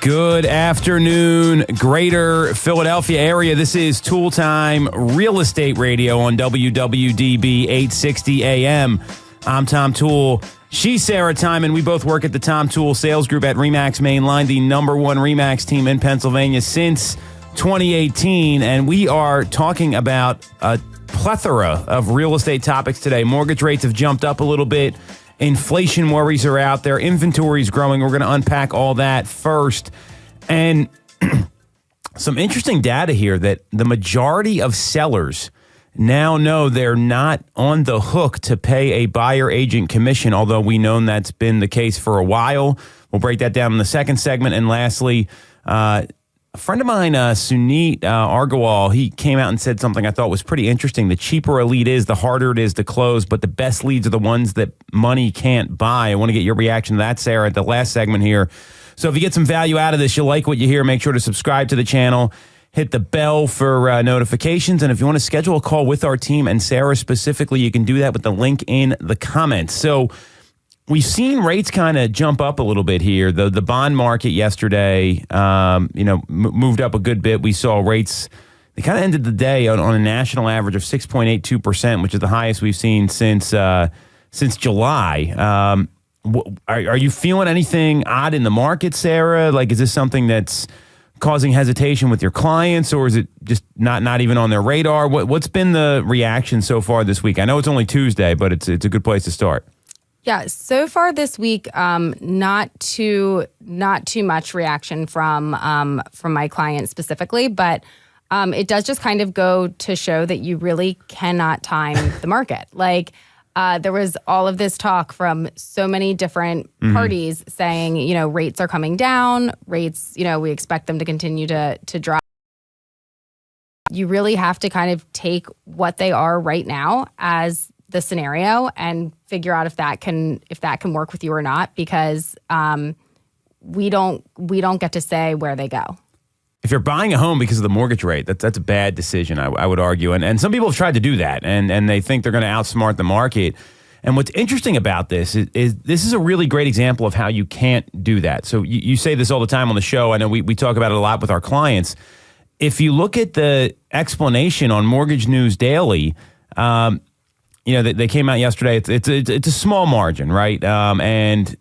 Good afternoon, greater Philadelphia area. This is Toole Time Real Estate Radio on WWDB 860 AM. I'm Tom Toole. She's Sarah Tymon. We both work at the Tom Toole Sales Group at RE/MAX Mainline, the #1 RE/MAX team in Pennsylvania since 2018. And we are talking about a plethora of real estate topics today. Mortgage rates have jumped up a little bit. Inflation worries are out there. Inventory is growing. We're going to unpack all that first. And some interesting data here that the majority of sellers now know they're not on the hook to pay a buyer agent commission, although we know that's been the case for a while. We'll break that down in the second segment. And lastly, a friend of mine, Sunit Argawal, he came out and said something I thought was pretty interesting. The cheaper a lead is, the harder it is to close, but the best leads are the ones that money can't buy. I want to get your reaction to that, Sarah, at the last segment here. So if you get some value out of this, you like what you hear, make sure to subscribe to the channel, hit the bell for notifications, and if you want to schedule a call with our team and Sarah specifically, you can do that with the link in the comments. So we've seen rates kind of jump up a little bit here. The bond market yesterday, moved up a good bit. We saw rates, they kind of ended the day on a national average of 6.82%, which is the highest we've seen since July. Are you feeling anything odd in the market, Sarah? Like, is this something that's causing hesitation with your clients, or is it just not even on their radar? What's been the reaction so far this week? I know it's only Tuesday, but it's a good place to start. Yeah, so far this week, not too much reaction from my clients specifically, but it does just kind of go to show that you really cannot time the market. Like there was all of this talk from so many different parties saying, rates are coming down, rates, we expect them to continue to drop. You really have to kind of take what they are right now as the scenario and figure out if that can work with you or not, because we don't get to say where they go. If you're buying a home because of the mortgage rate, that's a bad decision, I would argue. And some people have tried to do that, and they think they're going to outsmart the market. And what's interesting about this is this is a really great example of how you can't do that. So you say this all the time on the show. I know we talk about it a lot with our clients. If you look at the explanation on Mortgage News Daily, they came out yesterday. It's a small margin, right? And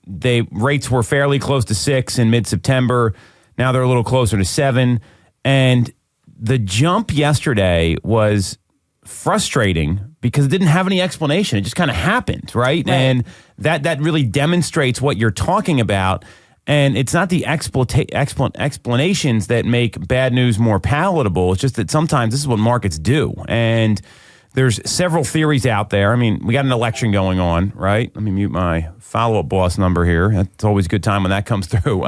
rates were fairly close to 6 in mid-September. Now they're a little closer to 7. And the jump yesterday was frustrating because it didn't have any explanation. It just kind of happened, right? And that really demonstrates what you're talking about. And it's not the explanations that make bad news more palatable. It's just that sometimes this is what markets do. And there's several theories out there. I mean, we got an election going on, right? Let me mute my follow-up boss number here. That's always a good time when that comes through.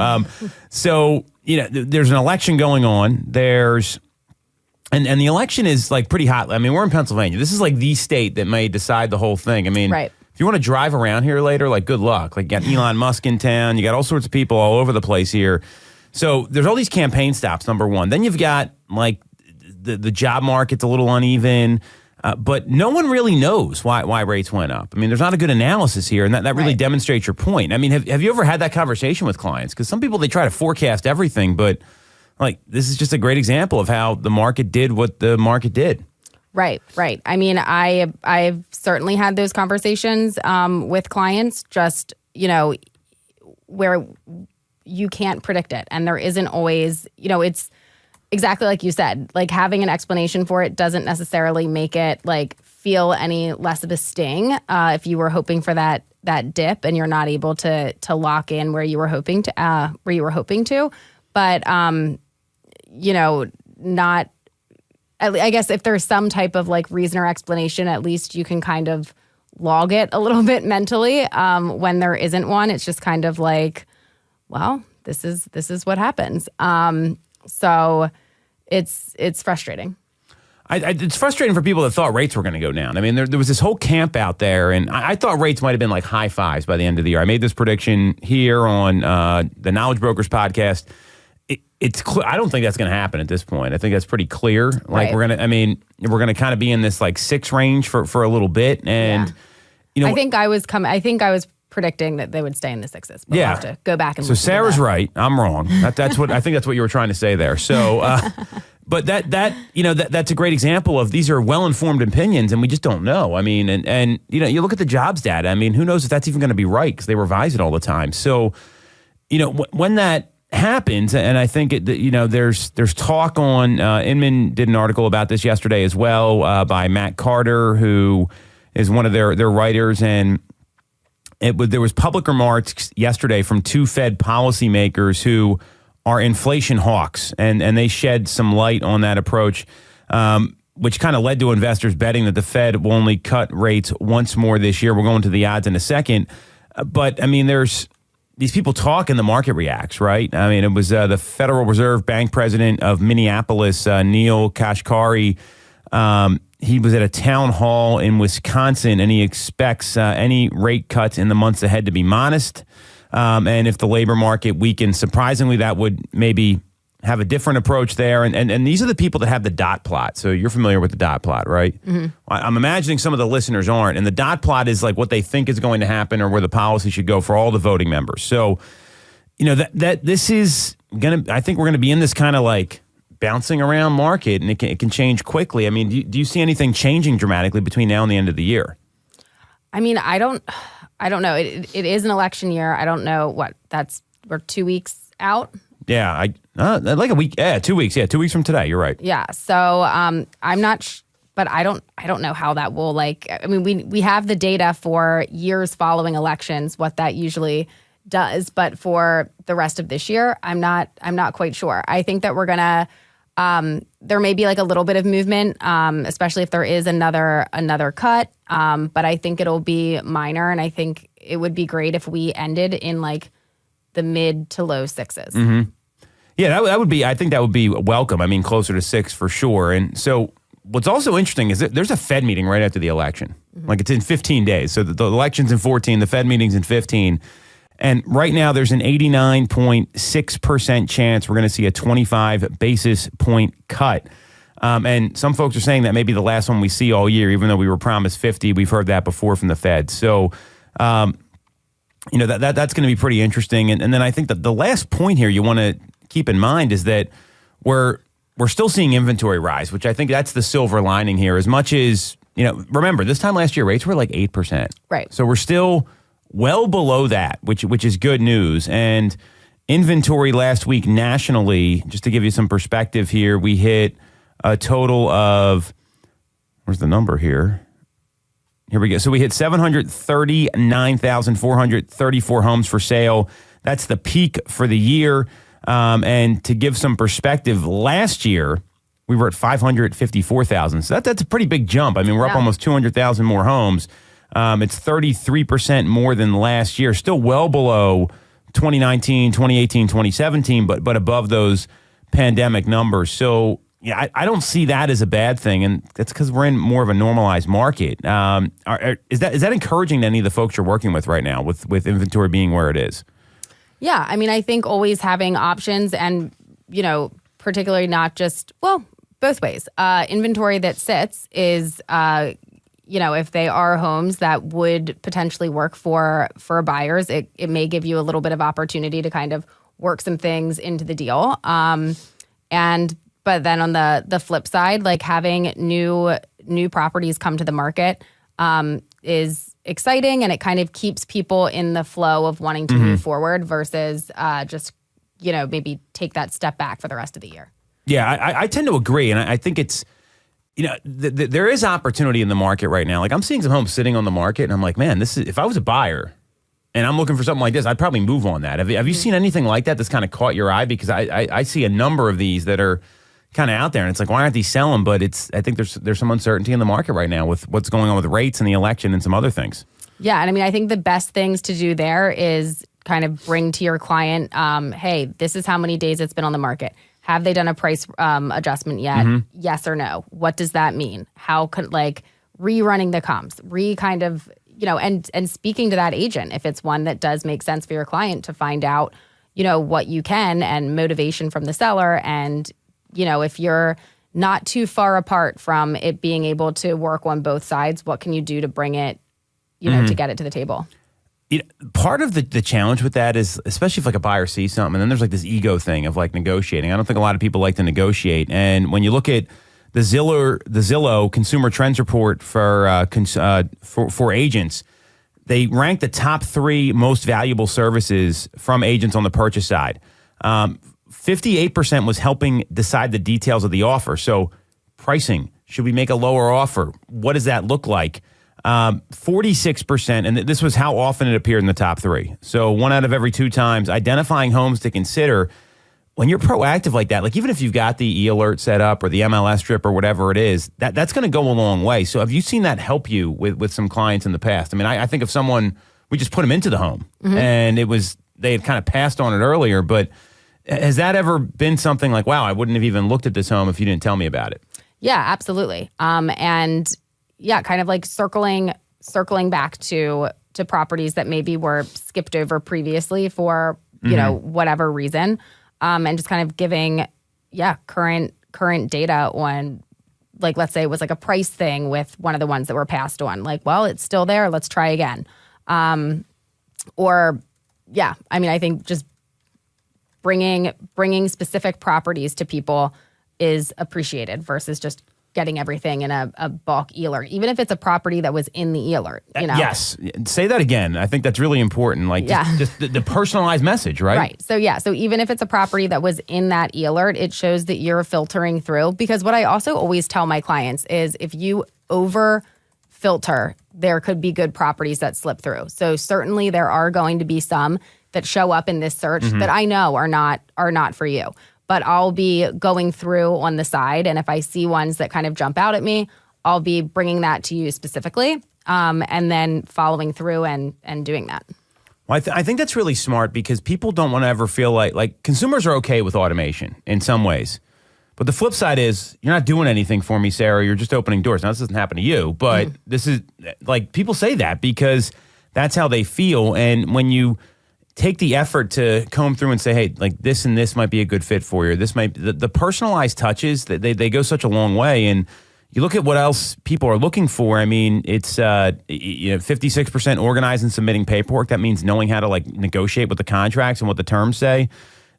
So, there's an election going on. And the election is like pretty hot. I mean, we're in Pennsylvania. This is like the state that may decide the whole thing. I mean, if you want to drive around here later, like, good luck. Like, you got Elon Musk in town. You got all sorts of people all over the place here. So there's all these campaign stops, number one. Then you've got, like, the job market's a little uneven. But no one really knows why rates went up. I mean, there's not a good analysis here, and that really demonstrates your point. I mean, have you ever had that conversation with clients? Because some people, they try to forecast everything, but like, this is just a great example of how the market did what the market did. Right. I mean, I've certainly had those conversations with clients, just, where you can't predict it. And there isn't always, it's exactly like you said, like, having an explanation for it doesn't necessarily make it like feel any less of a sting. If you were hoping for that dip and you're not able to lock in where you were hoping to, but not. I guess if there's some type of like reason or explanation, at least you can kind of log it a little bit mentally. When there isn't one, it's just kind of like, well, this is what happens. So it's frustrating. It's frustrating for people that thought rates were going to go down. I mean, there was this whole camp out there, and I thought rates might have been like high fives by the end of the year. I made this prediction here on the Knowledge Brokers podcast. It's I don't think that's going to happen at this point. I think that's pretty clear. Like, we're going to kind of be in this like 6 range for a little bit, and I think I was predicting that they would stay in the sixes. But Yeah. we'll have to go back and So listen to Sarah's that. right. I'm wrong. That's what I think. That's what you were trying to say there. So, but that's a great example of these are well-informed opinions, and we just don't know. I mean, and you look at the jobs data. I mean, who knows if that's even going to be right because they revise it all the time. So, when that happens, and I think there's talk on. Inman did an article about this yesterday as well by Matt Carter, who is one of their writers, and there was public remarks yesterday from two Fed policymakers who are inflation hawks, and they shed some light on that approach, which kind of led to investors betting that the Fed will only cut rates once more this year. We'll go into the odds in a second. But, I mean, there's these people talk and the market reacts, right? I mean, it was the Federal Reserve Bank president of Minneapolis, Neil Kashkari. He was at a town hall in Wisconsin, and he expects any rate cuts in the months ahead to be modest. And if the labor market weakens, surprisingly, that would maybe have a different approach there. And these are the people that have the dot plot. So you're familiar with the dot plot, right? Mm-hmm. I'm imagining some of the listeners aren't. And the dot plot is like what they think is going to happen or where the policy should go for all the voting members. So, that this is going to, I think we're going to be in this kind of like bouncing around market, and it can change quickly. I mean, do you see anything changing dramatically between now and the end of the year? I mean, I don't know. It is an election year. I don't know we're 2 weeks out. Yeah, like a week. Yeah, 2 weeks. Yeah, 2 weeks from today. You're right. Yeah. So I'm not, but I don't know how that will I mean, we have the data for years following elections, what that usually does, but for the rest of this year, I'm not quite sure. I think that we're gonna. There may be like a little bit of movement, especially if there is another cut. But I think it'll be minor, and I think it would be great if we ended in like the mid to low sixes. Mm-hmm. Yeah, that would be. I think that would be welcome. I mean, closer to 6 for sure. And so, what's also interesting is that there's a Fed meeting right after the election. Mm-hmm. Like it's in 15 days. So the election's in 14, the Fed meeting's in 15. And right now, there's an 89.6% chance we're going to see a 25 basis point cut. And some folks are saying that may be the last one we see all year, even though we were promised 50. We've heard that before from the Fed. So, that's going to be pretty interesting. And then I think that the last point here you want to keep in mind is that we're still seeing inventory rise, which I think that's the silver lining here. As much as, remember, this time last year, rates were like 8%. Right. So we're still well below that, which is good news. And inventory last week nationally, just to give you some perspective here, we hit a total of, where's the number here? Here we go. So we hit 739,434 homes for sale. That's the peak for the year. And to give some perspective, last year we were at 554,000. So that's a pretty big jump. I mean, we're up almost 200,000 more homes. It's 33% more than last year, still well below 2019, 2018, 2017, but above those pandemic numbers. So, yeah, I don't see that as a bad thing, and that's because we're in more of a normalized market. Is that encouraging to any of the folks you're working with right now with inventory being where it is? Yeah, I mean, I think always having options and, particularly not just, both ways. Inventory that sits is, if they are homes that would potentially work for buyers, it may give you a little bit of opportunity to kind of work some things into the deal. But then on the flip side, like having new properties come to the market is exciting, and it kind of keeps people in the flow of wanting to move forward versus just maybe take that step back for the rest of the year. Yeah, I tend to agree, and I think it's there is opportunity in the market right now. Like I'm seeing some homes sitting on the market, and I'm like, man, this is if I was a buyer and I'm looking for something like this, I'd probably move on that. Have you seen anything like that that's kind of caught your eye? Because I see a number of these that are kind of out there, and it's like, why aren't these selling? But I think there's some uncertainty in the market right now with what's going on with rates and the election and some other things. Yeah, and I mean, I think the best things to do there is kind of bring to your client, hey, this is how many days it's been on the market. Have they done a price adjustment yet? Mm-hmm. Yes or no? What does that mean? How could rerunning the comps, and speaking to that agent if it's one that does make sense for your client to find out, what you can and motivation from the seller. And, if you're not too far apart from it being able to work on both sides, what can you do to bring it, to get it to the table? Part of the challenge with that is, especially if like a buyer sees something, and then there's like this ego thing of like negotiating. I don't think a lot of people like to negotiate. And when you look at the Zillow Consumer Trends Report for agents, they rank the top 3 most valuable services from agents on the purchase side. 58% was helping decide the details of the offer. So pricing, should we make a lower offer? What does that look like? 46%, and this was how often it appeared in the top 3. So 1 out of every 2 times, identifying homes to consider. When you're proactive like that, like even if you've got the e-alert set up or the MLS strip or whatever it is, that's going to go a long way. So have you seen that help you with some clients in the past? I mean, I think of someone, we just put them into the home and they had kind of passed on it earlier, but has that ever been something like, wow, I wouldn't have even looked at this home if you didn't tell me about it? Yeah, absolutely. And yeah, kind of like circling back to properties that maybe were skipped over previously for, whatever reason. And just kind of giving, current data on, like, let's say it was like a price thing with one of the ones that were passed on. Like, well, it's still there. Let's try again. I think just bringing specific properties to people is appreciated versus just getting everything in a bulk e-alert, even if it's a property that was in the e-alert. Yes. Say that again. I think that's really important. Like just the personalized message, right? Right. So so even if it's a property that was in that e-alert, it shows that you're filtering through. Because what I also always tell my clients is if you over filter, there could be good properties that slip through. So certainly there are going to be some that show up in this search that I know are not for you. But I'll be going through on the side, and if I see ones that kind of jump out at me, I'll be bringing that to you specifically, and then following through and doing that. Well, I think that's really smart because people don't want to ever feel like consumers are okay with automation in some ways. But the flip side is you're not doing anything for me, Sarah. You're just opening doors. Now, this doesn't happen to you, but this is like people say that because that's how they feel. And when you take the effort to comb through and say, hey, like this and this might be a good fit for you. This might the personalized touches that they go such a long way. And you look at what else people are looking for. I mean, it's 56% organized and submitting paperwork. That means knowing how to like negotiate with the contracts and what the terms say.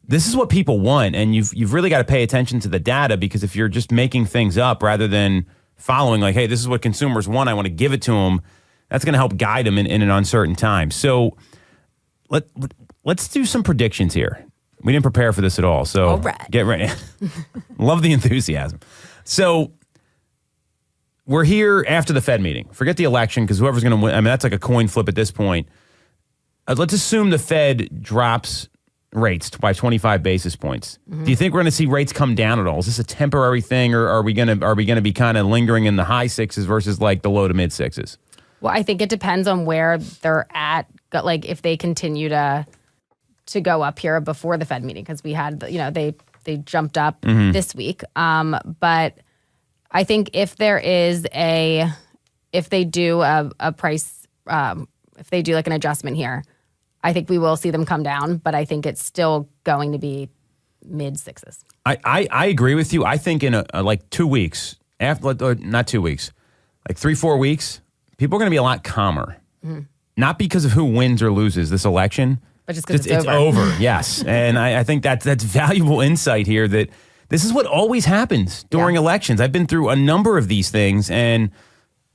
This is what people want, and you've really got to pay attention to the data because if you're just making things up rather than following, like, hey, this is what consumers want, I want to give it to them. That's going to help guide them in an uncertain time. So let's do some predictions here. We didn't prepare for this at all, so Get ready. Love the enthusiasm. So we're here after the Fed meeting. Forget the election because whoever's going to win, I mean, that's like a coin flip at this point. Let's assume the Fed drops rates by 25 basis points. Do you think we're going to see rates come down at all? Is this a temporary thing, or are we going to be kind of lingering in the high sixes versus like the low to mid sixes? Well, I think it depends on where they're at. Like if they continue to go up here before the Fed meeting, because we had, they jumped up this week. But I think if they do a price, if they do like an adjustment here, I think we will see them come down, but I think it's still going to be mid sixes. I agree with you. I think in like 2 weeks, not 2 weeks, like 3-4 weeks, people are going to be a lot calmer. Not because of who wins or loses this election, but just because it's over. Yes, and I think that's valuable insight here. That this is what always happens during elections. I've been through a number of these things, and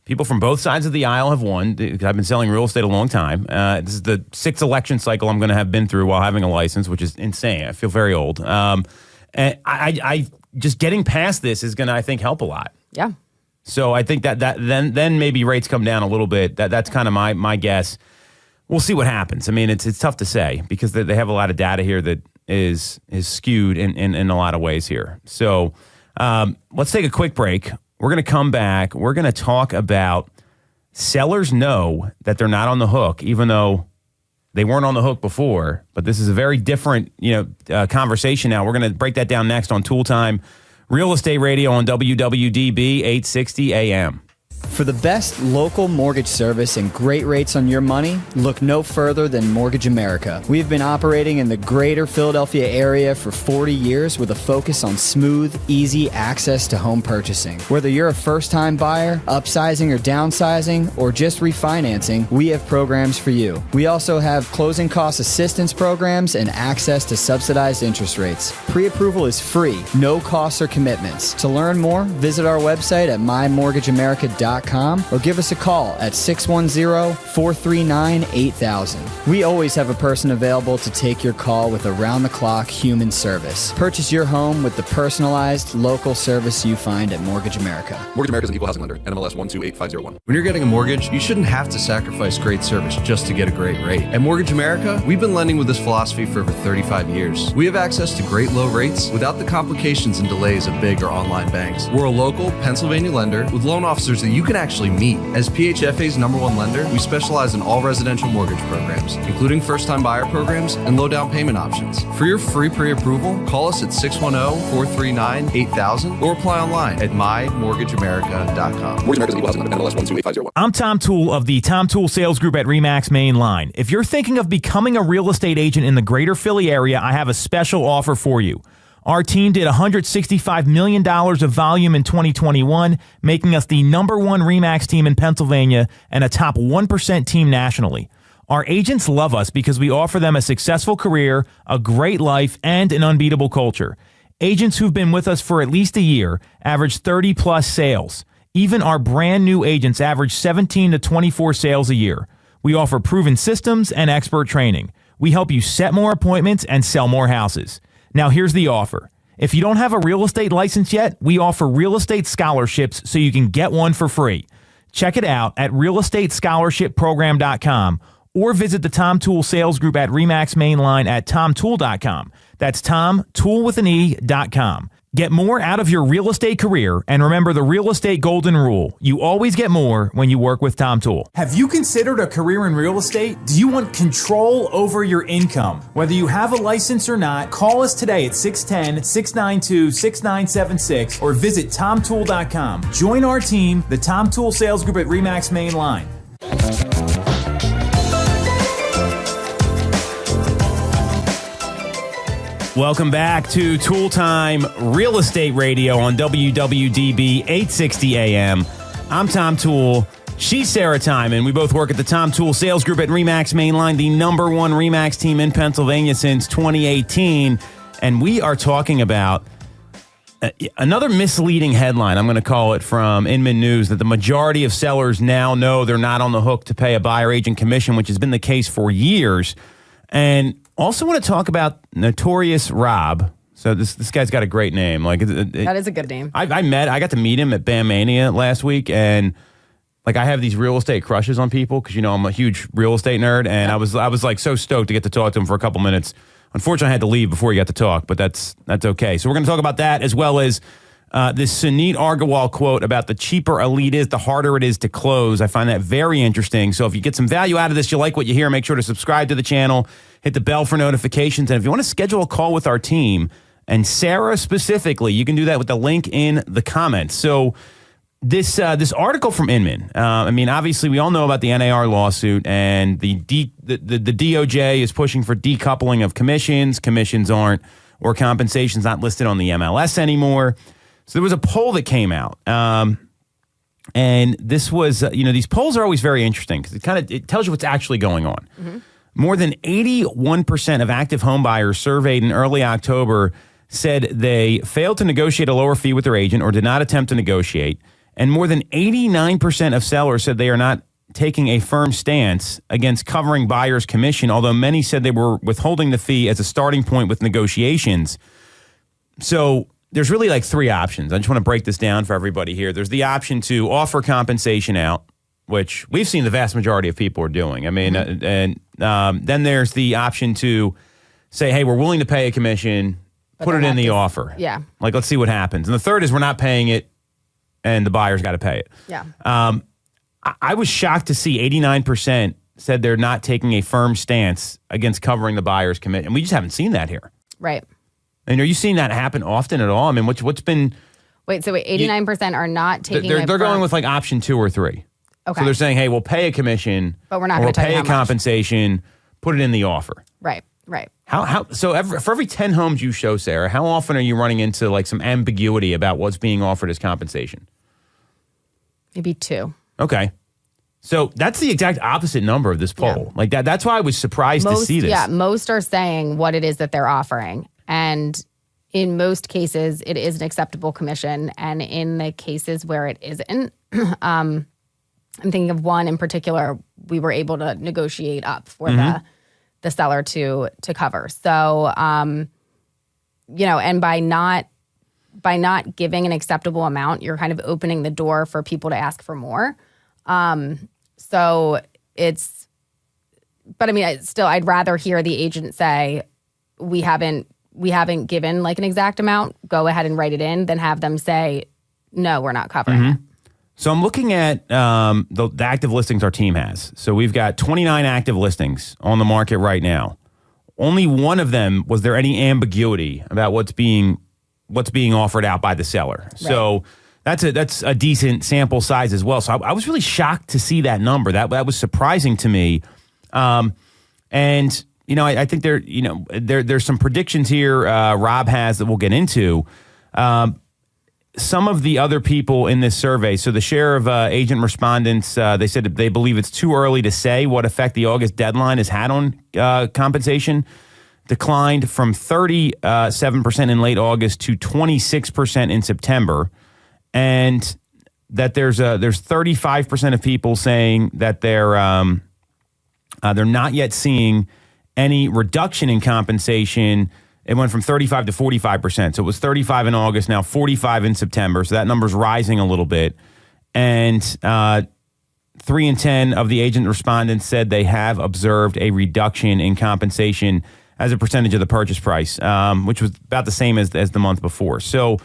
people from both sides of the aisle have won. I've been selling real estate a long time. This is the 6th election cycle I'm going to have been through while having a license, which is insane. I feel very old. And I just getting past this is going to, I think, help a lot. Yeah. So I think that then maybe rates come down a little bit. That's kind of my guess. We'll see what happens. I mean, it's tough to say because they have a lot of data here that is skewed in a lot of ways here. So let's take a quick break. We're going to come back. We're going to talk about sellers know that they're not on the hook, even though they weren't on the hook before. But this is a very different, conversation now. We're going to break that down next on Toole Time, Real Estate Radio on WWDB 860 AM. For the best local mortgage service and great rates on your money, look no further than Mortgage America. We've been operating in the greater Philadelphia area for 40 years with a focus on smooth, easy access to home purchasing. Whether you're a first-time buyer, upsizing or downsizing, or just refinancing, we have programs for you. We also have closing cost assistance programs and access to subsidized interest rates. Pre-approval is free, no costs or commitments. To learn more, visit our website at mymortgageamerica.com or give us a call at 610-439-8000. We always have a person available to take your call with around-the-clock human service. Purchase your home with the personalized local service you find at Mortgage America. Mortgage America is an equal housing lender. NMLS 128501. When you're getting a mortgage, you shouldn't have to sacrifice great service just to get a great rate. At Mortgage America, we've been lending with this philosophy for over 35 years. We have access to great low rates without the complications and delays of big or online banks. We're a local Pennsylvania lender with loan officers that you can actually meet. As PHFA's #1 lender, we specialize in all residential mortgage programs, including first-time buyer programs and low down payment options. For your free pre-approval, call us at 610-439-8000 or apply online at mymortgageamerica.com. Mortgage America is an equal housing lender. NMLS 128501. I'm Tom Toole of the Tom Toole Sales Group at RE/MAX Main Line. If you're thinking of becoming a real estate agent in the greater Philly area, I have a special offer for you. Our team did $165 million of volume in 2021, making us the #1 RE/MAX team in Pennsylvania and a top 1% team nationally. Our agents love us because we offer them a successful career, a great life, and an unbeatable culture. Agents who've been with us for at least a year average 30-plus sales. Even our brand new agents average 17 to 24 sales a year. We offer proven systems and expert training. We help you set more appointments and sell more houses. Now, here's the offer. If you don't have a real estate license yet, we offer real estate scholarships so you can get one for free. Check it out at realestatescholarshipprogram.com or visit the Tom Toole Sales Group at RE/MAX Main Line at tomtoole.com. That's tomtoole.com. Get more out of your real estate career, and remember the real estate golden rule. You always get more when you work with Tom Toole. Have you considered a career in real estate? Do you want control over your income? Whether you have a license or not, call us today at 610-692-6976 or visit tomtoole.com. Join our team, the Tom Toole Sales Group at RE/MAX Main Line. Welcome back to Toole Time Real Estate Radio on WWDB 860 AM. I'm Tom Toole. She's Sarah Tymon. We both work at the Tom Toole Sales Group at RE/MAX Main Line, the #1 RE/MAX team in Pennsylvania since 2018. And we are talking about another misleading headline, I'm going to call it, from Inman News, that the majority of sellers now know they're not on the hook to pay a buyer agent commission, which has been the case for years. And also want to talk about Notorious Rob. So this guy's got a great name. That is a good name. I got to meet him at BAM Mania last week, and like I have these real estate crushes on people because I'm a huge real estate nerd, and I was like so stoked to get to talk to him for a couple minutes. Unfortunately, I had to leave before he got to talk, but that's okay. So we're going to talk about that as well as this Suneet Agarwal quote about the cheaper a lead is, the harder it is to close. I find that very interesting. So if you get some value out of this, you like what you hear, make sure to subscribe to the channel, hit the bell for notifications. And if you want to schedule a call with our team, and Sarah specifically, you can do that with the link in the comments. So this article from Inman, obviously we all know about the NAR lawsuit, and the DOJ is pushing for decoupling of commissions. Commissions aren't, or compensation's not listed on the MLS anymore. So there was a poll that came out, and this was, these polls are always very interesting because it tells you what's actually going on. Mm-hmm. More than 81% of active home buyers surveyed in early October said they failed to negotiate a lower fee with their agent or did not attempt to negotiate. And more than 89% of sellers said they are not taking a firm stance against covering buyers' commission, although many said they were withholding the fee as a starting point with negotiations. So there's really like three options. I just want to break this down for everybody here. There's the option to offer compensation out, which we've seen the vast majority of people are doing. Then there's the option to say, hey, we're willing to pay a commission, put it in the offer. Yeah. Like, let's see what happens. And the third is we're not paying it, and the buyer's got to pay it. Yeah. I was shocked to see 89% said they're not taking a firm stance against covering the buyer's commission. And we just haven't seen that here. Right. And are you seeing that happen often at all? I mean, what's been Wait, so 89% are not taking it. They're going with like option 2 or 3. Okay. So they're saying, hey, we'll pay a commission, but we're not going to pay tell you a how much. compensation, put it in the offer. Right. So for every 10 homes you show, Sarah, how often are you running into like some ambiguity about what's being offered as compensation? Maybe 2. Okay. So that's the exact opposite number of this poll. Like that's why I was surprised to see this. Yeah, most are saying what it is that they're offering. And in most cases, it is an acceptable commission. And in the cases where it isn't, I'm thinking of one in particular, we were able to negotiate up for the seller to cover. So, and by not giving an acceptable amount, you're kind of opening the door for people to ask for more. So but I mean, I'd rather hear the agent say, we haven't given like an exact amount, go ahead and write it in, than have them say, no, we're not covering it. So I'm looking at the active listings our team has. So we've got 29 active listings on the market right now. Only one of them was there any ambiguity about what's being offered out by the seller. Right. So that's a decent sample size as well. So I was really shocked to see that number. That was surprising to me. And I think there's some predictions here Rob has that we'll get into. Some of the other people in this survey, so the share of agent respondents, they said they believe it's too early to say what effect the August deadline has had on compensation, declined from 37% in late August to 26% in September, and that there's 35% of people saying that they're not yet seeing any reduction in compensation. It went from 35 to 45%. So it was 35 in August, now 45 in September. So that number's rising a little bit. And 3 in 10 of the agent respondents said they have observed a reduction in compensation as a percentage of the purchase price, which was about the same as the month before. So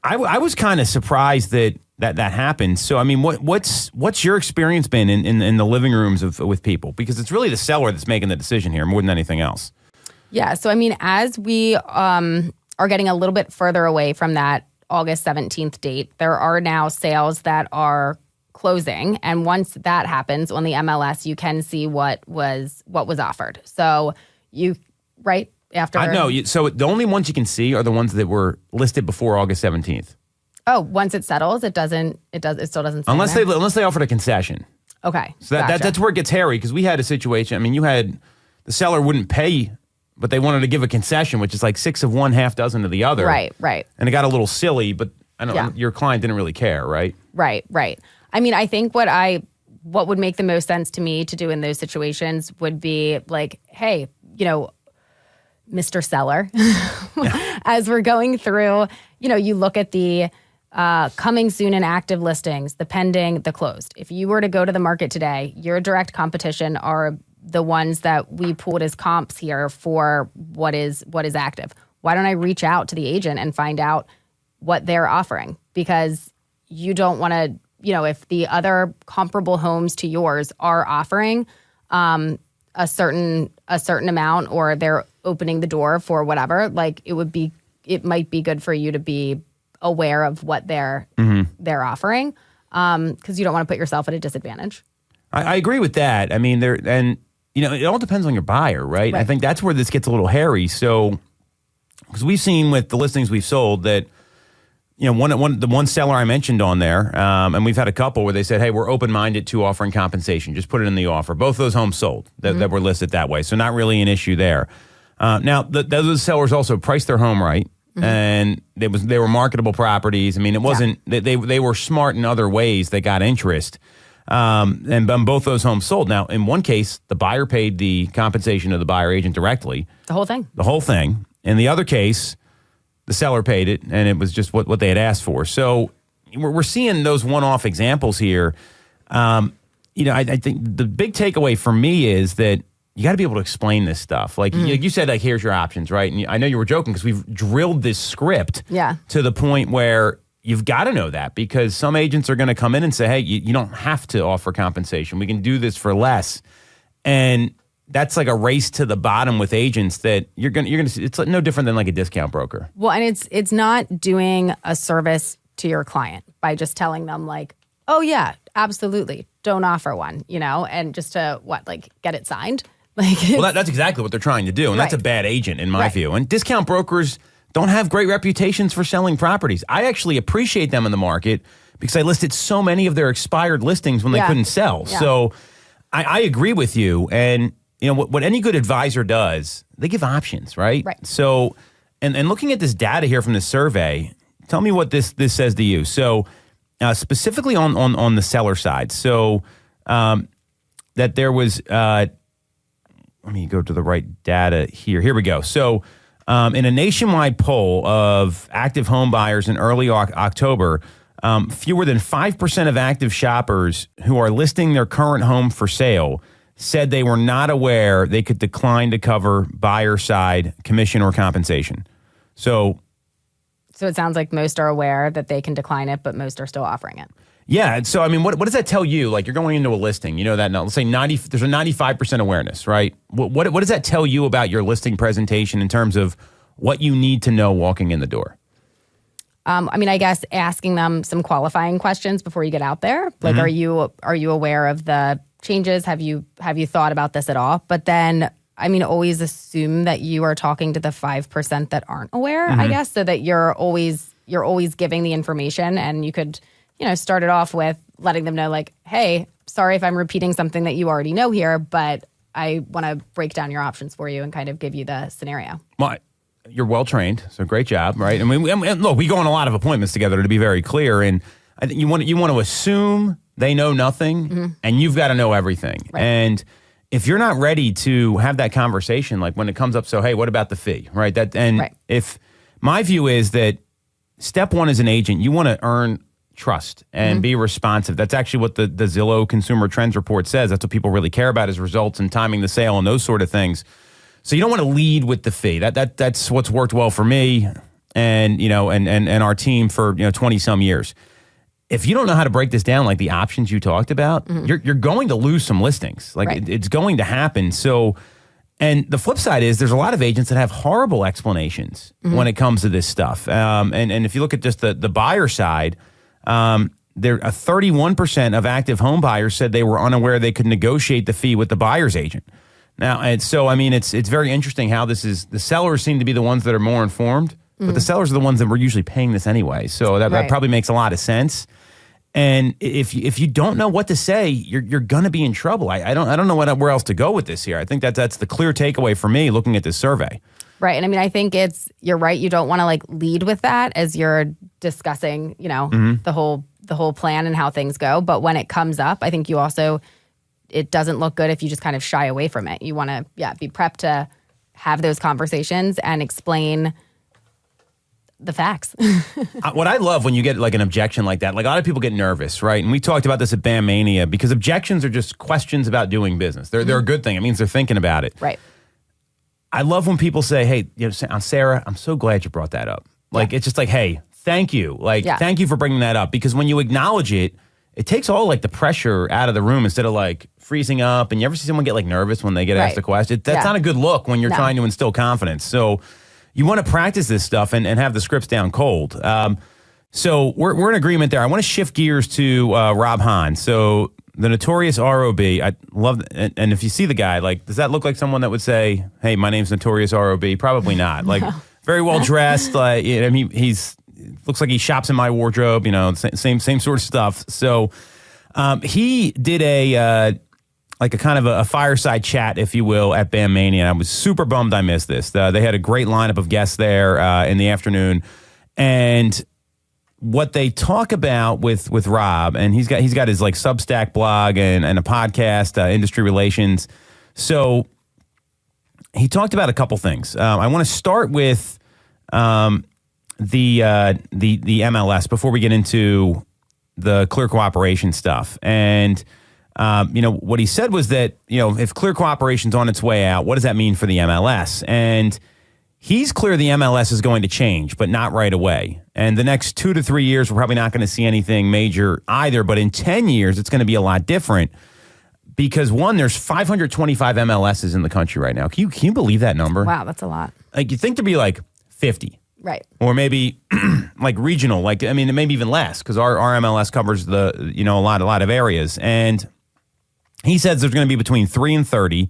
I was kind of surprised that happened. So, I mean, what's your experience been in the living rooms with people? Because it's really the seller that's making the decision here more than anything else. Yeah. So, I mean, as we are getting a little bit further away from that August 17th date, there are now sales that are closing. And once that happens on the MLS, you can see what was offered. So right after. No. So the only ones you can see are the ones that were listed before August 17th. Oh, once it settles, it still doesn't. Unless they offered a concession. Okay. So that's where it gets hairy, because we had a situation. I mean, you had the seller wouldn't pay, but they wanted to give a concession, which is like 6 of one, half dozen of the other. Right. And it got a little silly, but your client didn't really care, right? Right. I mean, I think what would make the most sense to me to do in those situations would be like, hey, Mr. Seller, as we're going through, you look at the coming soon and active listings, the pending, the closed. If you were to go to the market today, your direct competition are the ones that we pulled as comps here for what is active. Why don't I reach out to the agent and find out what they're offering? Because you don't want to, if the other comparable homes to yours are offering a certain amount, or they're opening the door for whatever, like it might be good for you to be aware of what they're offering, because you don't want to put yourself at a disadvantage. I agree with that. I mean, it all depends on your buyer, right? I think that's where this gets a little hairy. So, because we've seen with the listings we've sold that, the one seller I mentioned on there, and we've had a couple where they said, hey, we're open-minded to offering compensation. Just put it in the offer. Both those homes sold that were listed that way. So not really an issue there. Now, those sellers also priced their home right. And they were marketable properties. I mean, it wasn't they were smart in other ways that got interest. And both those homes sold. Now, in one case, the buyer paid the compensation of the buyer agent directly. The whole thing. In the other case, the seller paid it, and it was just what they had asked for. So we're seeing those one-off examples here. I think the big takeaway for me is that you got to be able to explain this stuff. Like you said, like, here's your options, right? And I know you were joking because we've drilled this script to the point where you've got to know that, because some agents are going to come in and say, hey, you don't have to offer compensation. We can do this for less. And that's like a race to the bottom with agents that you're going to it's no different than like a discount broker. Well, and it's not doing a service to your client by just telling them like, oh yeah, absolutely, don't offer one, and just to get it signed. Well, that's exactly what they're trying to do, and that's a bad agent in my view. And discount brokers don't have great reputations for selling properties. I actually appreciate them in the market because I listed so many of their expired listings when they couldn't sell. Yeah. So I agree with you. And what any good advisor does, they give options, right? Right. So, and looking at this data here from this survey, tell me what this says to you. So, specifically on the seller side, so that there was. Let me go to the right data here. Here we go. So, in a nationwide poll of active home buyers in early October, fewer than 5% of active shoppers who are listing their current home for sale said they were not aware they could decline to cover buyer side commission or compensation. So it sounds like most are aware that they can decline it, but most are still offering it. Yeah. So, I mean, what does that tell you? Like, you're going into a listing, that now, let's say there's a 95% awareness, right? What does that tell you about your listing presentation in terms of what you need to know walking in the door? I guess asking them some qualifying questions before you get out there. Like, are you aware of the changes? Have you thought about this at all? But then, always assume that you are talking to the 5% that aren't aware, I guess, so that you're always giving the information, and you could, start it off with letting them know, like, hey, sorry if I'm repeating something that you already know here, but I want to break down your options for you and kind of give you the scenario. Well, you're well trained, so great job, right? I mean, look, we go on a lot of appointments together, to be very clear, and I think you want to assume they know nothing, and you've got to know everything. Right. And if you're not ready to have that conversation, like when it comes up, so hey, what about the fee, right? If my view is that step one as an agent, you want to earn trust and be responsive. That's actually what the Zillow Consumer Trends Report says. That's what people really care about, is results and timing the sale and those sort of things. So you don't want to lead with the fee. That's what's worked well for me and our team for 20 some years. If you don't know how to break this down, like the options you talked about, you're going to lose some listings. Like it's going to happen. So, and the flip side is there's a lot of agents that have horrible explanations when it comes to this stuff. And if you look at just the buyer side, there 31% of active home buyers said they were unaware they could negotiate the fee with the buyer's agent. Now, and so, it's very interesting how this is, the sellers seem to be the ones that are more informed, but the sellers are the ones that were usually paying this anyway. So that probably makes a lot of sense. And if you don't know what to say, you're going to be in trouble. I don't know where else to go with this here. I think that's the clear takeaway for me looking at this survey. Right. And I think you're right. You don't want to lead with that as you're discussing, the whole plan and how things go. But when it comes up, I think it doesn't look good if you just kind of shy away from it. You want to, be prepped to have those conversations and explain the facts. What I love when you get an objection like that, a lot of people get nervous, right? And we talked about this at BAM Mania, because objections are just questions about doing business. They're a good thing. It means they're thinking about it. Right. I love when people say, hey, Sarah, I'm so glad you brought that up. It's just like, hey, thank you. Thank you for bringing that up. Because when you acknowledge it, it takes all the pressure out of the room instead of freezing up. And you ever see someone get nervous when they get asked a question? That's not a good look when you're trying to instill confidence. So you want to practice this stuff and have the scripts down cold. So we're in agreement there. I want to shift gears to Rob Hahn. So the notorious ROB, I love, and if you see the guy, does that look like someone that would say, hey, my name's Notorious ROB? Probably not. No. Very well dressed. He's looks like he shops in my wardrobe, same sort of stuff. So he did a kind of a fireside chat, if you will, at BAM Mania. And I was super bummed I missed this. They had a great lineup of guests there in the afternoon. And what they talk about with Rob, and he's got his Substack blog and a podcast, Industry Relations. So he talked about a couple things. I want to start with the MLS before we get into the Clear Cooperation stuff. And what he said was that if Clear Cooperation's on its way out, what does that mean for the MLS? And he's clear the MLS is going to change, but not right away. And the next 2 to 3 years, we're probably not going to see anything major either. But in 10 years, it's going to be a lot different. Because one, there's 525 MLSs in the country right now. Can you believe that number? Wow, that's a lot. You think there'd be 50. Right. Or maybe like regional, like, I mean, maybe even less, because our MLS covers a lot of areas. And he says there's going to be between 3 and 30.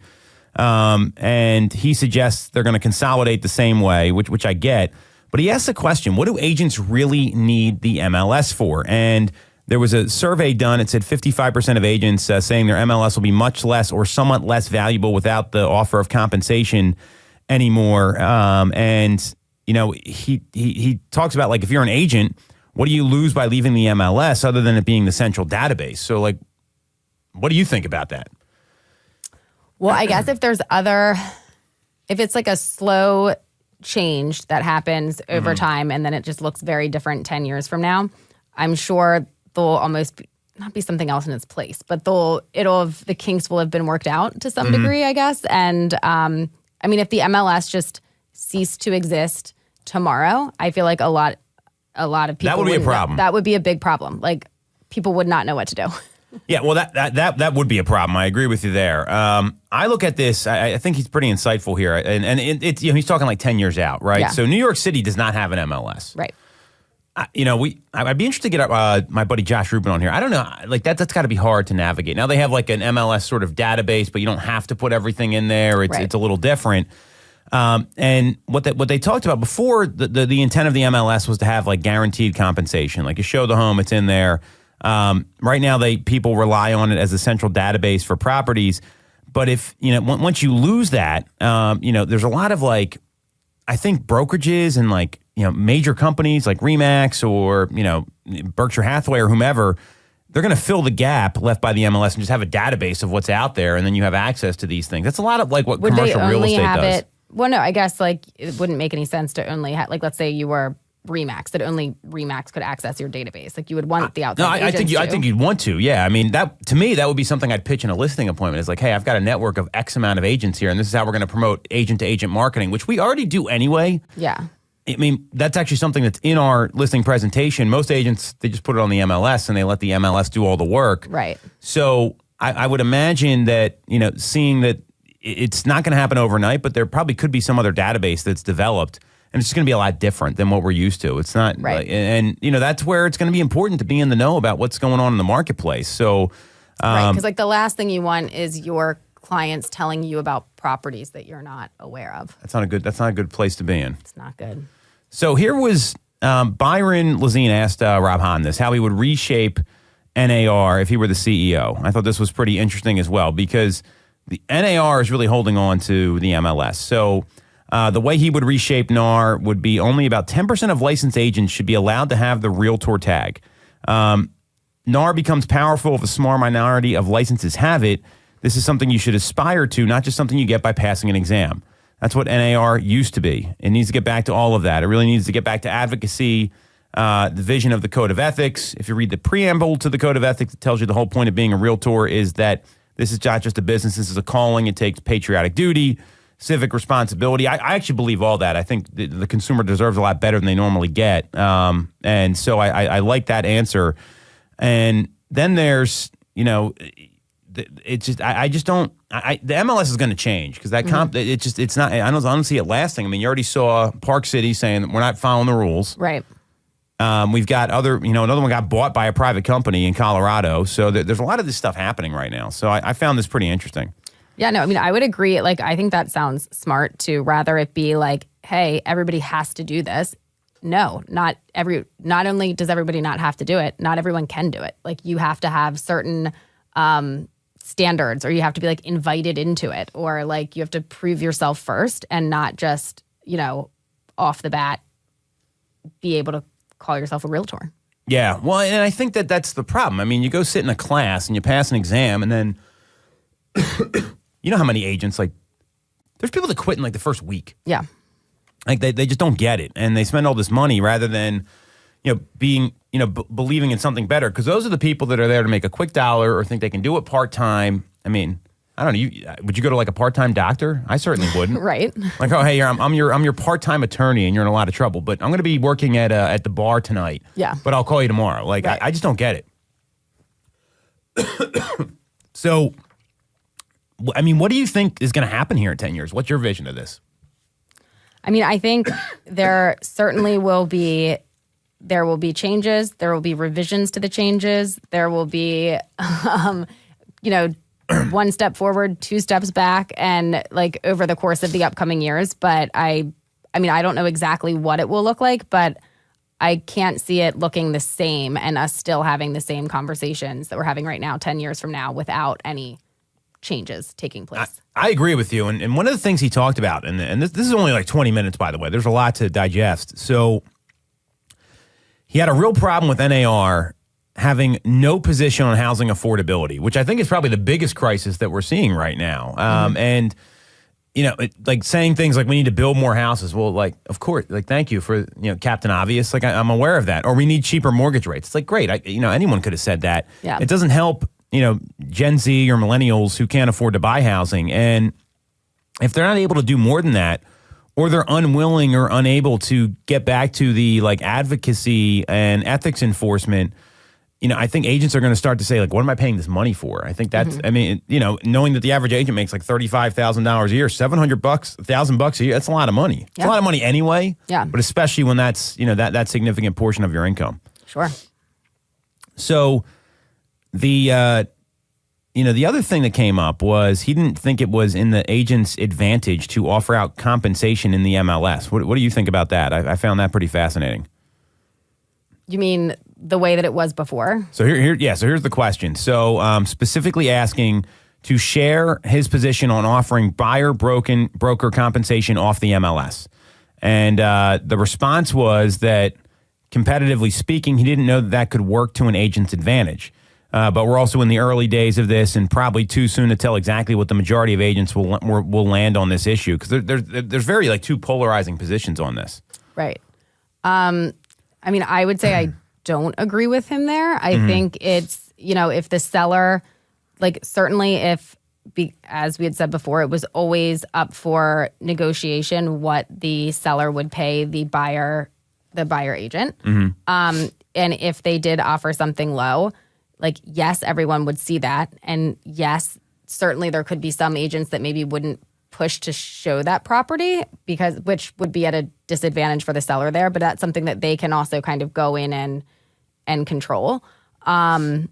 And he suggests they're going to consolidate the same way, which I get. But he asks the question, what do agents really need the MLS for? And there was a survey done. It said 55% of agents saying their MLS will be much less or somewhat less valuable without the offer of compensation anymore. And, you know, he talks about, like, if you're an agent, what do you lose by leaving the MLS other than it being the central database? So, like, what do you think about that? Well, I guess if it's like a slow change that happens over time and then it just looks very different 10 years from now, I'm sure there'll almost not be something else in its place, but the kinks will have been worked out to some degree, I guess. And I mean, if the MLS just ceased to exist tomorrow, I feel like a lot of people that would be a problem. That would be a big problem. Like, people would not know what to do. Yeah, well, that would be a problem. I agree with you there. I look at this. I think he's pretty insightful here, and it's he's talking like 10 years out, right? Yeah. So New York City does not have an MLS, Right. I'd be interested to get my buddy Josh Rubin on here. I don't know, like that's got to be hard to navigate. Now they have like an MLS sort of database, but you don't have to put everything in there. It's a little different. And what they talked about before, the intent of the MLS was to have like guaranteed compensation. Like, you show the home, it's in there. Right now, people rely on it as a central database for properties. But if, once you lose that, there's a lot of, like, I think brokerages and, like, major companies like RE/MAX or, Berkshire Hathaway or whomever, they're going to fill the gap left by the MLS and just have a database of what's out there, and then you have access to these things. That's a lot of, like, what commercial real estate does. Well, no, I guess, like, it wouldn't make any sense to only have, like, let's say you were RE/MAX, that only RE/MAX could access your database. Like, you would want the outside agents I think you'd want to. Yeah, I mean, that to me, that would be something I'd pitch in a listing appointment. It's like, hey, I've got a network of X amount of agents here, and this is how we're going to promote agent-to-agent marketing, which we already do anyway. Yeah. I mean, that's actually something that's in our listing presentation. Most agents, they just put it on the MLS and they let the MLS do all the work. Right. So I would imagine that, seeing that it's not going to happen overnight, but there probably could be some other database that's developed. And it's just going to be a lot different than what we're used to. It's not, right. And that's where it's going to be important to be in the know about what's going on in the marketplace. So, right, because like the last thing you want is your clients telling you about properties that you're not aware of. That's not a good place to be in. It's not good. So here was Byron Lazine asked Rob Hahn this, how he would reshape NAR if he were the CEO. I thought this was pretty interesting as well, because the NAR is really holding on to the MLS. So the way he would reshape NAR would be only about 10% of licensed agents should be allowed to have the Realtor tag. NAR becomes powerful if a small minority of licenses have it. This is something you should aspire to, not just something you get by passing an exam. That's what NAR used to be. It needs to get back to all of that. It really needs to get back to advocacy, the vision of the Code of Ethics. If you read the preamble to the Code of Ethics, it tells you the whole point of being a realtor is that this is not just a business, this is a calling. It takes patriotic duty, civic responsibility. I actually believe all that. I think the consumer deserves a lot better than they normally get. And so I like that answer. And then there's, it's just, I just don't, the MLS is going to change because that it's not, I don't see it lasting. I mean, you already saw Park City saying that we're not following the rules. Right. We've got another one got bought by a private company in Colorado. So there's a lot of this stuff happening right now. So I found this pretty interesting. Yeah, no, I mean, I would agree. Like, I think that sounds smart to rather it be like, hey, everybody has to do this. No, not only does everybody not have to do it, not everyone can do it. Like, you have to have certain standards, or you have to be like invited into it, or like you have to prove yourself first and not just, off the bat be able to call yourself a realtor. Yeah. Well, and I think that's the problem. I mean, you go sit in a class and you pass an exam, and then you know how many agents, like, there's people that quit in like the first week. Yeah. Like they just don't get it, and they spend all this money rather than, being, believing in something better. Because those are the people that are there to make a quick dollar or think they can do it part-time. I mean, I don't know. Would you go to like a part-time doctor? I certainly wouldn't. Right. Like, oh, hey, I'm your part-time attorney, and you're in a lot of trouble, but I'm going to be working at the bar tonight. Yeah. But I'll call you tomorrow. Like, right. I just don't get it. So, I mean, what do you think is going to happen here in 10 years? What's your vision of this? I mean, I think there certainly will be changes. There will be revisions to the changes. There will be, one step forward, two steps back, and like over the course of the upcoming years. But I don't know exactly what it will look like, but I can't see it looking the same and us still having the same conversations that we're having right now, 10 years from now, without any changes taking place. I agree with you. And one of the things he talked about, and this is only like 20 minutes, by the way, there's a lot to digest. So he had a real problem with NAR having no position on housing affordability, which I think is probably the biggest crisis that we're seeing right now. And like saying things like we need to build more houses. Well, like, of course, like, thank you for, Captain Obvious. Like, I'm aware of that. Or we need cheaper mortgage rates. It's like, great. Anyone could have said that. Yeah. It doesn't help, Gen Z or millennials who can't afford to buy housing. And if they're not able to do more than that, or they're unwilling or unable to get back to the like advocacy and ethics enforcement, I think agents are going to start to say, like, what am I paying this money for? I think that's, knowing that the average agent makes like $35,000 a year, $700, $1,000 a year, that's a lot of money. It's a lot of money anyway. Yeah. But especially when that's, that significant portion of your income. Sure. So the other thing that came up was he didn't think it was in the agent's advantage to offer out compensation in the MLS. What do you think about that? I found that pretty fascinating. You mean the way that it was before? So here's the question. So specifically asking to share his position on offering buyer broker compensation off the MLS. And the response was that, competitively speaking, he didn't know that could work to an agent's advantage. But we're also in the early days of this, and probably too soon to tell exactly what the majority of agents will land on this issue, because there's very like two polarizing positions on this. Right. I would say I don't agree with him there. I think it's, if the seller, like, certainly as we had said before, it was always up for negotiation what the seller would pay the buyer agent. And if they did offer something low, like, yes, everyone would see that. And yes, certainly there could be some agents that maybe wouldn't push to show that property, which would be at a disadvantage for the seller there, but that's something that they can also kind of go in and control. And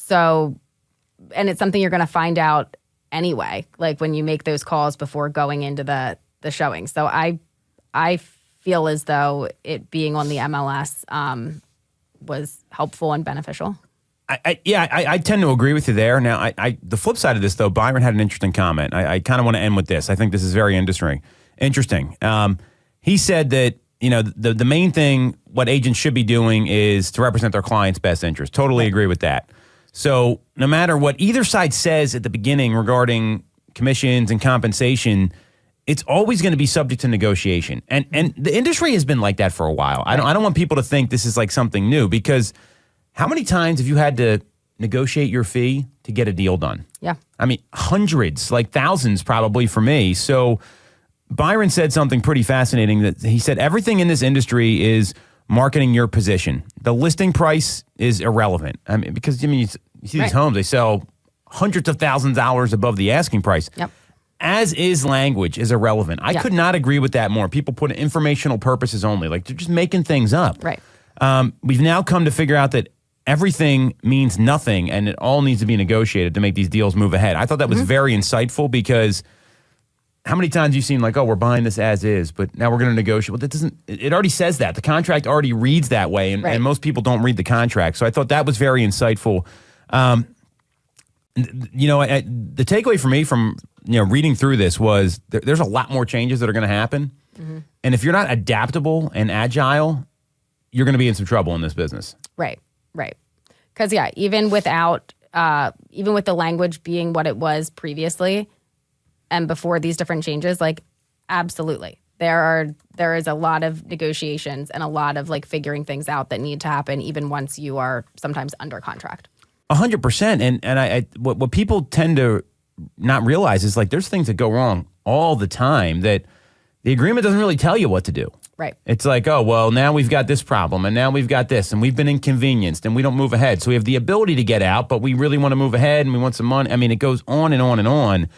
it's something you're going to find out anyway, like when you make those calls before going into the showing. So I feel as though it being on the MLS was helpful and beneficial. I tend to agree with you there. Now, the flip side of this, though, Byron had an interesting comment. I kind of want to end with this. I think this is very interesting. He said that, the main thing what agents should be doing is to represent their client's best interest. Totally agree with that. So no matter what either side says at the beginning regarding commissions and compensation, it's always going to be subject to negotiation. And the industry has been like that for a while. I don't want people to think this is like something new, because how many times have you had to negotiate your fee to get a deal done? Yeah. I mean, hundreds, like thousands probably for me. So Byron said something pretty fascinating, that he said everything in this industry is marketing your position. The listing price is irrelevant. I mean, because you see these homes, they sell hundreds of thousands of dollars above the asking price. Yep. As is language is irrelevant. I could not agree with that more. People put informational purposes only. Like, they're just making things up. Right. We've now come to figure out that everything means nothing, and it all needs to be negotiated to make these deals move ahead. I thought that was very insightful, because how many times you've seen like, oh, we're buying this as is, but now we're going to negotiate. Well, that doesn't. It already says that. The contract already reads that way, and most people don't read the contract. So I thought that was very insightful. The takeaway for me from reading through this was there's a lot more changes that are going to happen, and if you're not adaptable and agile, you're going to be in some trouble in this business. Right. Because even with the language being what it was previously and before these different changes, like, absolutely, there is a lot of negotiations and a lot of like figuring things out that need to happen even once you are sometimes under contract. 100%. And what people tend to not realize is, like, there's things that go wrong all the time that the agreement doesn't really tell you what to do. Right. It's like, oh, well, now we've got this problem, and now we've got this, and we've been inconvenienced, and we don't move ahead. So we have the ability to get out, but we really want to move ahead, and we want some money. I mean, it goes on and on and on.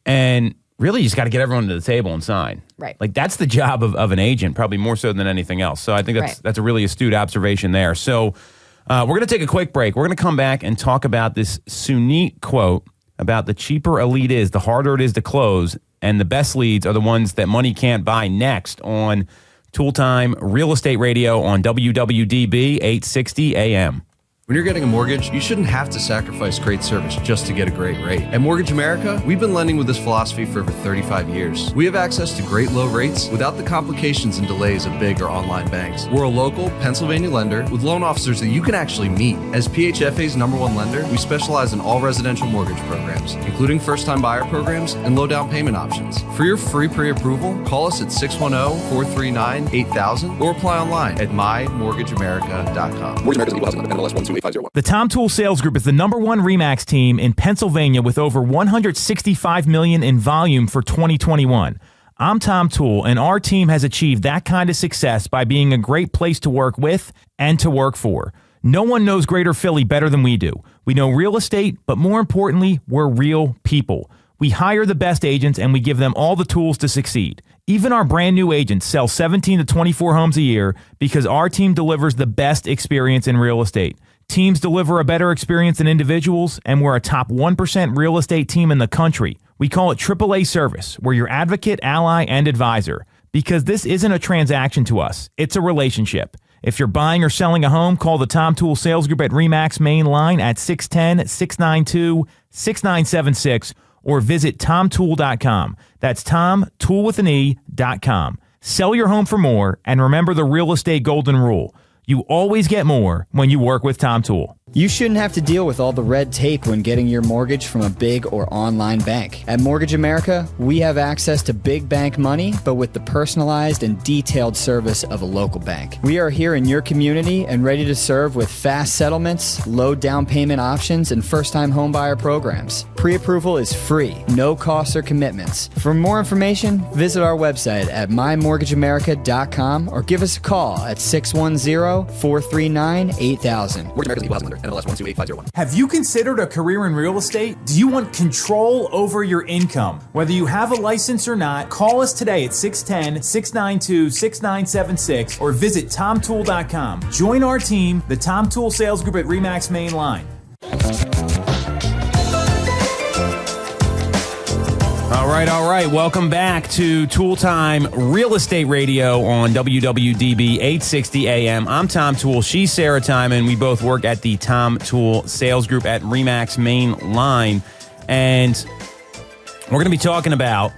And really you just got to get everyone to the table and sign. Right. Like that's the job of an agent, probably more so than anything else. So I think that's a really astute observation there. So we're going to take a quick break. We're going to come back and talk about this Suneet quote about the cheaper a lead is, the harder it is to close, and the best leads are the ones that money can't buy, next on Toole Time Real Estate Radio on WWDB 860 AM. When you're getting a mortgage, you shouldn't have to sacrifice great service just to get a great rate. At Mortgage America, we've been lending with this philosophy for over 35 years. We have access to great low rates without the complications and delays of big or online banks. We're a local Pennsylvania lender with loan officers that you can actually meet. As PHFA's #1 lender, we specialize in all residential mortgage programs, including first-time buyer programs and low down payment options. For your free pre-approval, call us at 610-439-8000 or apply online at mymortgageamerica.com. Mortgage America's equal housing lender, NMLS 1285001. The Tom Toole Sales Group is the #1 RE/MAX team in Pennsylvania with over $165 million in volume for 2021. I'm Tom Toole, and our team has achieved that kind of success by being a great place to work with and to work for. No one knows Greater Philly better than we do. We know real estate, but more importantly, we're real people. We hire the best agents, and we give them all the tools to succeed. Even our brand new agents sell 17 to 24 homes a year because our team delivers the best experience in real estate. Teams deliver a better experience than individuals, and we're a top 1% real estate team in the country. We call it AAA service. We're your advocate, ally, and advisor. Because this isn't a transaction to us. It's a relationship. If you're buying or selling a home, call the Tom Toole Sales Group at RE/MAX main line at 610-692-6976 or visit tomtoole.com. That's tomtoole.com. Sell your home for more, and remember the real estate golden rule. You always get more when you work with Tom Toole. You shouldn't have to deal with all the red tape when getting your mortgage from a big or online bank. At Mortgage America, we have access to big bank money, but with the personalized and detailed service of a local bank. We are here in your community and ready to serve with fast settlements, low down payment options, and first-time homebuyer programs. Pre-approval is free, no costs or commitments. For more information, visit our website at mymortgageamerica.com or give us a call at 610-439-8000. Mortgage America's equal housing lender, NMLS 1285001. Have you considered a career in real estate? Do you want control over your income? Whether you have a license or not, call us today at 610-692-6976 or visit tomtoole.com. Join our team, the Tom Toole Sales Group at RE/MAX main line. All right. Welcome back to Toole Time Real Estate Radio on WWDB 860 AM. I'm Tom Toole. She's Sarah Tymon. We both work at the Tom Toole Sales Group at RE/MAX main line. And we're going to be talking about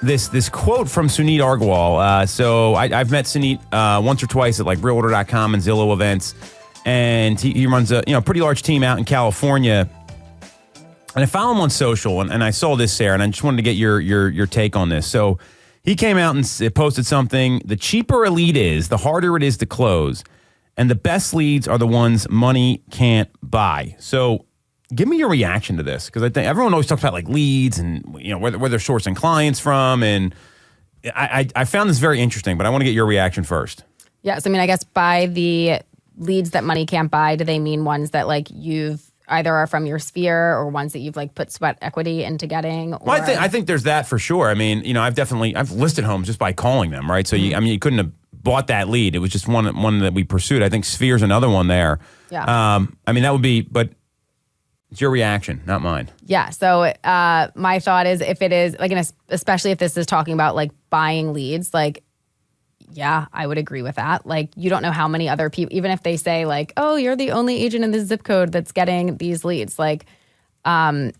this quote from Suneet Agarwal. So I've met Suneet once or twice at like Realtor.com and Zillow events. And he runs a pretty large team out in California. And I follow him on social, and I saw this, Sarah, and I just wanted to get your take on this. So he came out and posted something. The cheaper a lead is, the harder it is to close. And the best leads are the ones money can't buy. So give me your reaction to this, because I think everyone always talks about like leads and where they're sourcing clients from. And I found this very interesting, but I want to get your reaction first. Yes, I guess by the leads that money can't buy, do they mean ones that like you've either are from your sphere or ones that you've like put sweat equity into getting? Or... Well, I think there's that for sure. I mean, I've listed homes just by calling them, right? So you couldn't have bought that lead. It was just one that we pursued. I think Sphere's another one there. Yeah. That would be, but it's your reaction, not mine. Yeah. So my thought is, if it is like, especially if this is talking about like buying leads, like, yeah, I would agree with that. Like, you don't know how many other people, even if they say like, oh, you're the only agent in this zip code that's getting these leads. Like, I've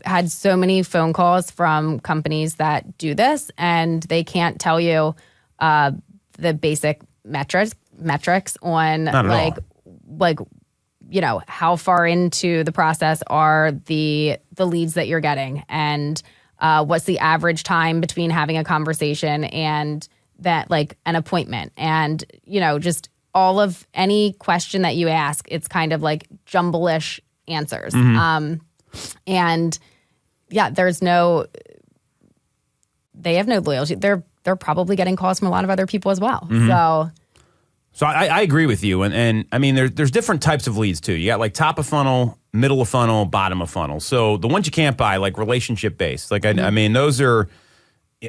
had so many phone calls from companies that do this, and they can't tell you the basic metrics on like how far into the process are the leads that you're getting, and what's the average time between having a conversation and that like an appointment, and just all of any question that you ask, it's kind of like jumble-ish answers. Mm-hmm. And yeah, they have no loyalty. They're probably getting calls from a lot of other people as well. Mm-hmm. So So I agree with you. And I mean, there's different types of leads too. You got like top of funnel, middle of funnel, bottom of funnel. So the ones you can't buy, like relationship based, like I mean, those are,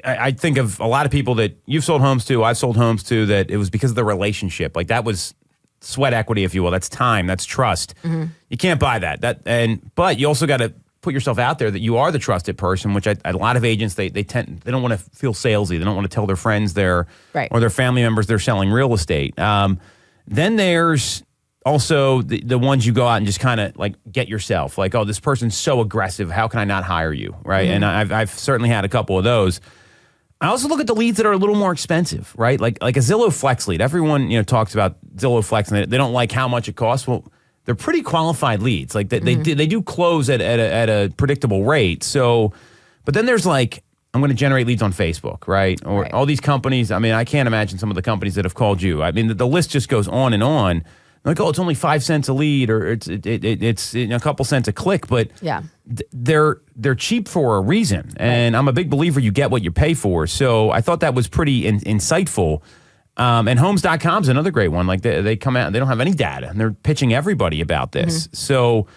I think of a lot of people that you've sold homes to, I've sold homes to, that it was because of the relationship. Like that was sweat equity, if you will. That's time, that's trust. You can't buy that. But you also got to put yourself out there that you are the trusted person, which a lot of agents, they don't want to feel salesy. They don't want to tell their friends or their family members they're selling real estate. Then there's also the ones you go out and just kind of like get yourself. Like, oh, this person's so aggressive. How can I not hire you? Right. And I've certainly had a couple of those. I also look at the leads that are a little more expensive, right? Like a Zillow Flex lead. Everyone, talks about Zillow Flex and they don't like how much it costs. Well, they're pretty qualified leads. Like they do close at a predictable rate. So, but then there's like, I'm going to generate leads on Facebook, right? Or all these companies. I mean, I can't imagine some of the companies that have called you. I mean, the list just goes on and on. Like, oh, it's only 5 cents a lead, or it's a couple cents a click, but they're cheap for a reason. And I'm a big believer you get what you pay for. So I thought that was pretty insightful. And Homes.com is another great one. Like they come out, they don't have any data, and they're pitching everybody about this. So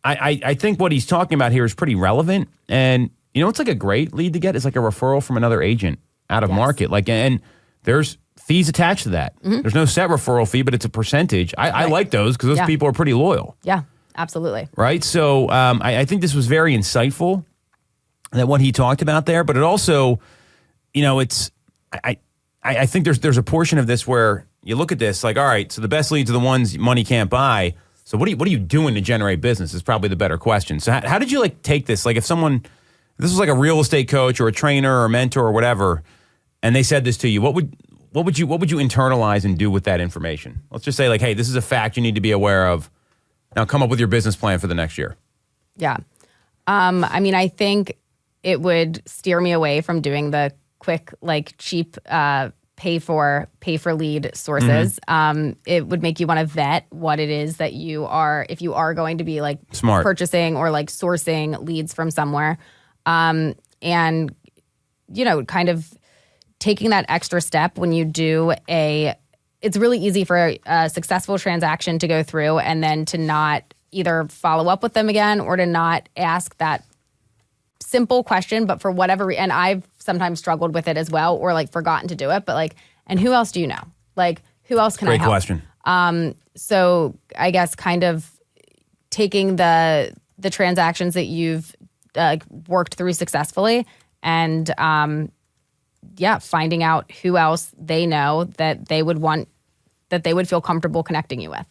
I think what he's talking about here is pretty relevant. And it's like a great lead to get is like a referral from another agent out of market. Like, and there's fees attached to that. There's no set referral fee, but it's a percentage. I like those because those people are pretty loyal. Yeah, absolutely. Right. So I think this was very insightful, that what he talked about there. But it also, I think there's a portion of this where you look at this like, all right, so the best leads are the ones money can't buy. So what are you doing to generate business is probably the better question. So how did you like take this? Like if this was like a real estate coach or a trainer or a mentor or whatever, and they said this to you, what would you internalize and do with that information? Let's just say like, hey, this is a fact you need to be aware of. Now come up with your business plan for the next year. Yeah. I mean, I think it would steer me away from doing the quick, like cheap, pay for lead sources. It would make you want to vet what it is that if you are going to be like smart purchasing or like sourcing leads from somewhere. And, kind of taking that extra step when you do it's really easy for a successful transaction to go through and then to not either follow up with them again or to not ask that simple question, but for whatever reason, and I've sometimes struggled with it as well, or like forgotten to do it, but like, and who else do you know? Like, who else can I help? Great question. So I guess kind of taking the transactions that you've worked through successfully and, finding out who else they know that they would feel comfortable connecting you with.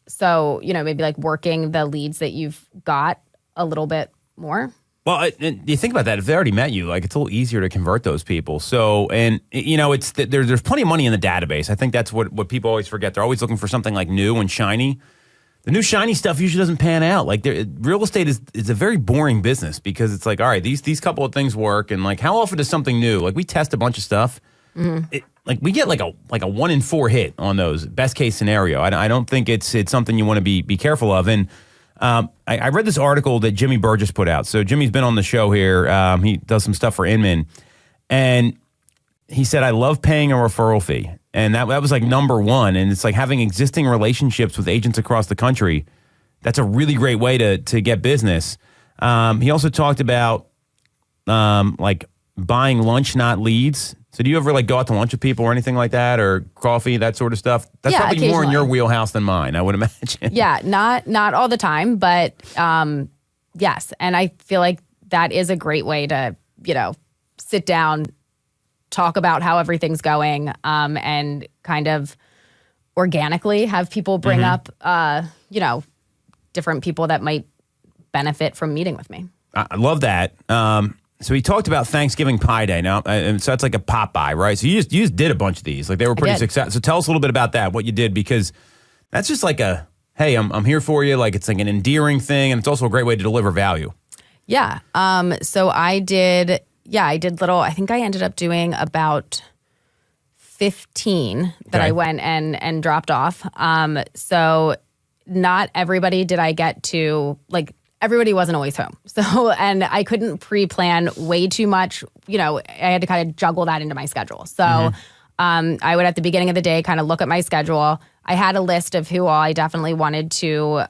So, maybe like working the leads that you've got a little bit more. Well, you think about that. If they already met you, like it's a little easier to convert those people. So, and it's there's plenty of money in the database. I think that's what people always forget. They're always looking for something like new and shiny. The new shiny stuff usually doesn't pan out. Like real estate is a very boring business because it's like, all right, these couple of things work, and like how often does something new? Like we test a bunch of stuff. Like we get like a 1 in 4 hit on those best case scenario. I don't think it's something you want to be careful of. And I read this article that Jimmy Burgess put out. So Jimmy's been on the show here. He does some stuff for Inman, and he said, I love paying a referral fee. And that was like number one. And it's like having existing relationships with agents across the country. That's a really great way to get business. He also talked about like buying lunch, not leads. So do you ever like go out to lunch with people or anything like that, or coffee, that sort of stuff? That's probably more in your wheelhouse than mine, I would imagine. Yeah, not all the time, but yes. And I feel like that is a great way to, sit down, talk about how everything's going, and kind of organically have people bring up, different people that might benefit from meeting with me. I love that. So he talked about Thanksgiving Pie Day now, and so that's like a pop by, right? So you just did a bunch of these, like they were pretty successful. So tell us a little bit about that, what you did, because that's just like hey, I'm here for you. Like it's like an endearing thing, and it's also a great way to deliver value. Yeah. So I did little. I think I ended up doing about 15 that I went and dropped off. So not everybody did I get to like. Everybody wasn't always home. So, and I couldn't pre-plan way too much. I had to kind of juggle that into my schedule. So, I would, at the beginning of the day, kind of look at my schedule. I had a list of who all I definitely wanted to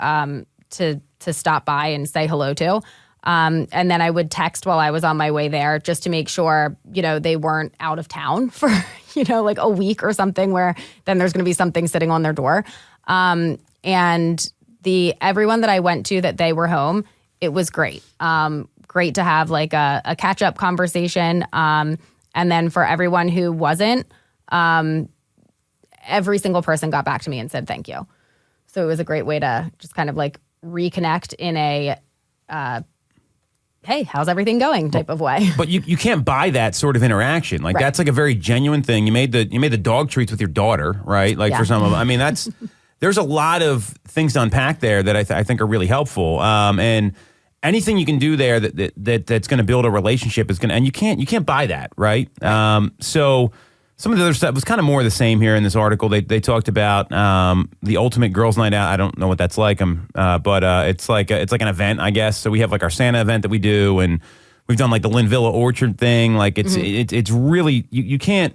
stop by and say hello to. And then I would text while I was on my way there just to make sure, they weren't out of town for, like a week or something where then there's going to be something sitting on their door. And everyone that I went to that they were home, it was great. Great to have like a catch-up conversation. And then for everyone who wasn't, every single person got back to me and said thank you. So it was a great way to just kind of like reconnect in a hey, how's everything going type of way. But you can't buy that sort of interaction. Like that's like a very genuine thing. You made the dog treats with your daughter, right? Like for some of them. I mean, there's a lot of things to unpack there that I think are really helpful. And anything you can do there that's going to build a relationship is going to, and you can't buy that, right? So some of the other stuff was kind of more of the same here in this article. They talked about the ultimate girls' night out. I don't know what that's like, but it's like an event, I guess. So we have like our Santa event that we do, and we've done like the Lynn Villa Orchard thing. Like it's really you can't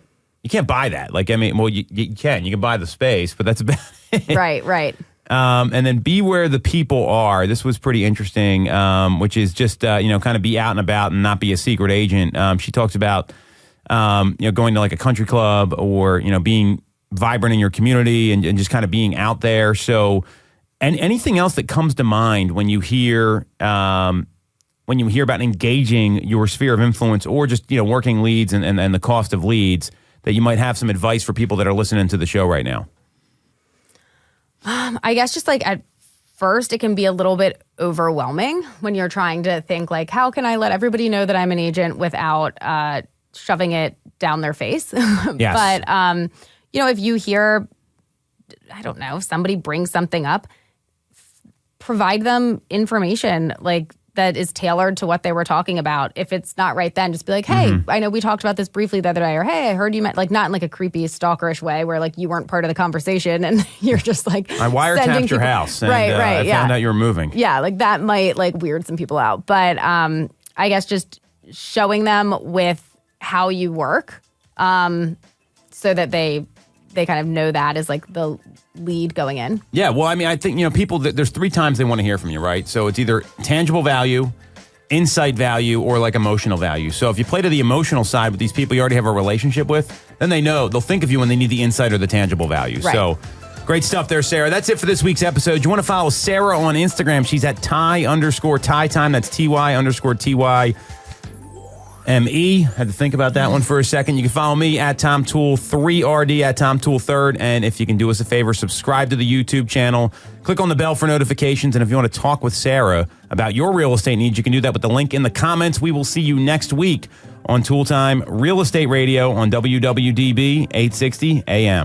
buy that. Like I mean, well you can buy the space, but that's about it. Right. And then be where the people are. This was pretty interesting, which is just kind of be out and about and not be a secret agent. She talks about going to like a country club or being vibrant in your community and just kind of being out there. So, and anything else that comes to mind when you hear about engaging your sphere of influence or just working leads and the cost of leads, that you might have some advice for people that are listening to the show right now. I guess just like at first it can be a little bit overwhelming when you're trying to think like, how can I let everybody know that I'm an agent without shoving it down their face? Yes. But, if you hear, I don't know, somebody brings something up, provide them information like that is tailored to what they were talking about. If it's not right then, just be like, hey, I know we talked about this briefly the other day, or hey, I heard you meant, like not in like a creepy stalkerish way where like you weren't part of the conversation and you're just like I wiretapped your house and I found out you were moving. Yeah, like that might like weird some people out. But I guess just showing them with how you work so that they kind of know that is like the lead going in. Yeah, well, I mean, I think, people, there's 3 times they want to hear from you, right? So it's either tangible value, insight value, or like emotional value. So if you play to the emotional side with these people you already have a relationship with, then they'll think of you when they need the insight or the tangible value. Right. So great stuff there, Sarah. That's it for this week's episode. You want to follow Sarah on Instagram. She's at Ty_Time. That's TY_TY. ME. Had to think about that one for a second. You can follow me at Tom Toole 3RD at Tom Toole 3rd. And if you can do us a favor, subscribe to the YouTube channel. Click on the bell for notifications. And if you want to talk with Sarah about your real estate needs, you can do that with the link in the comments. We will see you next week on Toole Time Real Estate Radio on WWDB 860 AM.